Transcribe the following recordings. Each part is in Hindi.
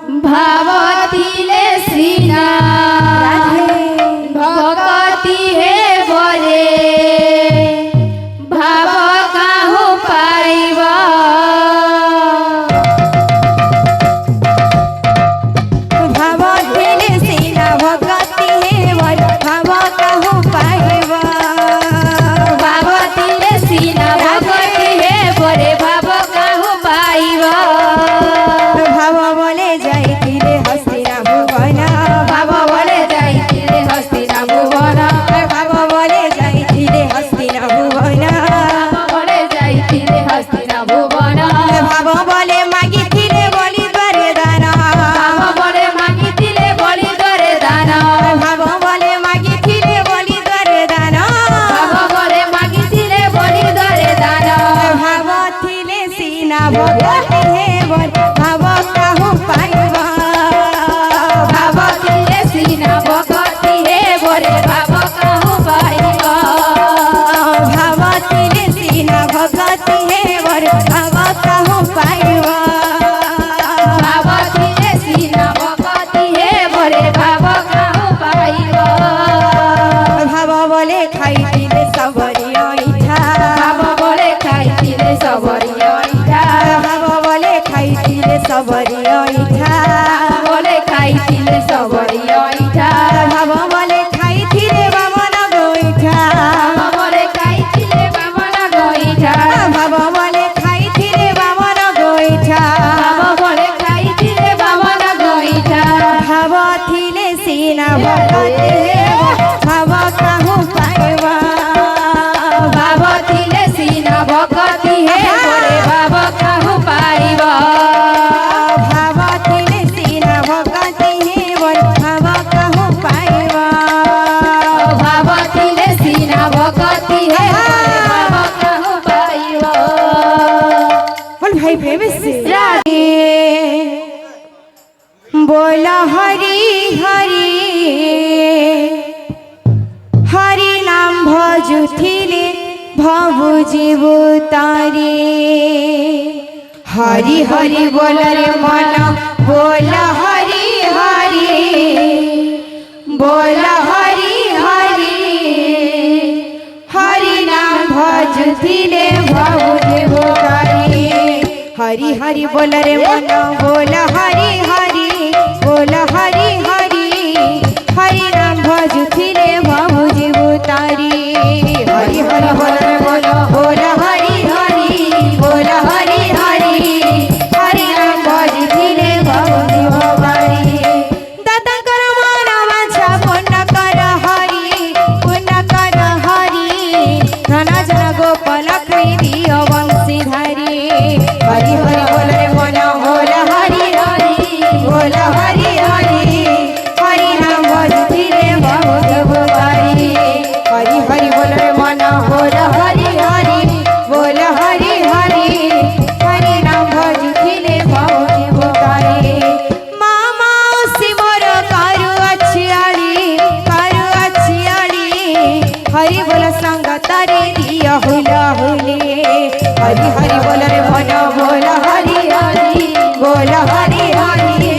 भावतिले सीना भगति हे बोले भाव काहू पाइबा भावतिले सीना भगति हे बोले भाव काहू पाइबा भावतिले सीना भगति हे बोले भाव काहू पाइबा भाव बोले जाइतिले हस्तिना भुवन भाव बोले जाइतिले हस्तिना भुवन भाव बोले जाइतिले हस्तिना भुवन बोले जाइतिले हस्तिना भुवन भाव बोले मागिथिले बलि द्वारे दान भाव बोले मागितिले बलि द्वारे दान भाव बोले मागिथिले बलि द्वारे दान भाव बोले मागितिले बलि द्वारे दान भाव थिले सीना भगति हे बोल भाव काहू पाइबा भावतिले सीना भगति हे बोले भाव काहू पाइबा भाव थिले सीना भगति हे बोल भाव काहू पाइबा भावतिले सीना भगति हे बोले भाव काहू पाइबा भाव बोले खाइतिले सबरी ऐठा भाव बोले खाइतिले सबरी ऐठा भाव बोले खाइतिले सबरी ऐठा बोले खाइतिले सबरी ऐठा भाव बोले खाइथिले बामन गोइठा भाव बोले खाइतिले बामन गइठा भाव बोले खाइथिले बामन गोइठा भाव बोले खाइतिले बामन गइठा भाव थिले सीना भगति हे भाव काहू पाइबा भावतिले सीना भगति हे बोले भाव काहू पाइबा भाव थिले सीना भगति हे बोल भाव काहू पाइबा भावतिले सीना भगति हे बोले भाव काहू पाइबा बोल भाई प्रेम से राधे बोल हरि हरि हरि नाम भजुथिले भवु जीवु तारे हरि हरि बोल रे मन बोल हरि हरि बोल हरि हरि हरि नाम भजुथिले भवु जीवु तारे हरि हरि बोल रे मन बोल हरि हरि बोल हरि हरि हरि नाम भजुथिले भवु जीवु तारी हरि हरि बोल रे बोल बोल हरि हरि बोल हरि हरि हरि नाम भजुथिले भवु जीवु तारी दादा कर मन वांछा पुण्य कर हरि धन जन गोपाल प्रीति वंशीधारी हरि हरि बोल रे मन बोल हरि हरि बोल हरि हरि हरि नाम भजुथिले भवु जीवु तारी हरि हरि बोल रे मन बोल हरि हरि बोल हरि हरि हरि नाम भजुथिले भवु जीवु तारी मामा शिवर करु अछियाली हरि बोल संग तारे दिया हुला हुले हरि हरि बोल रे मन बोल हरि हरि बोल हरि हरि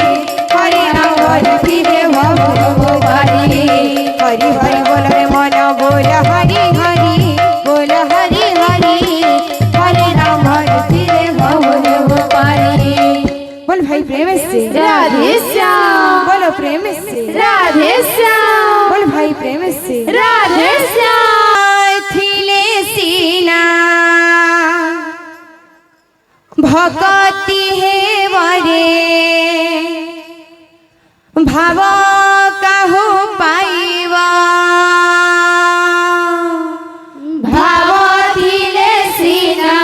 हरि नाम भजुथिले भवु जीवु तारी हरि हरि बोल रे मन बोल हरि हरि बोल हरि हरि हरि नाम भजुथिले भवु जीवु तारी बोल भाई प्रेम से राधे श्याम बोलो प्रेम से राधे श्याम बोल भाई प्रेम से राधे श्याम थिले सीना भगति हे बरे भाव काहू पाइबा भावतिले सीना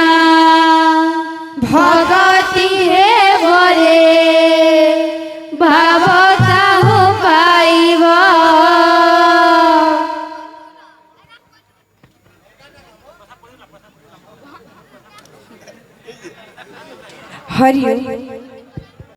भगति हे बोले भाव काहू पाइबा हरि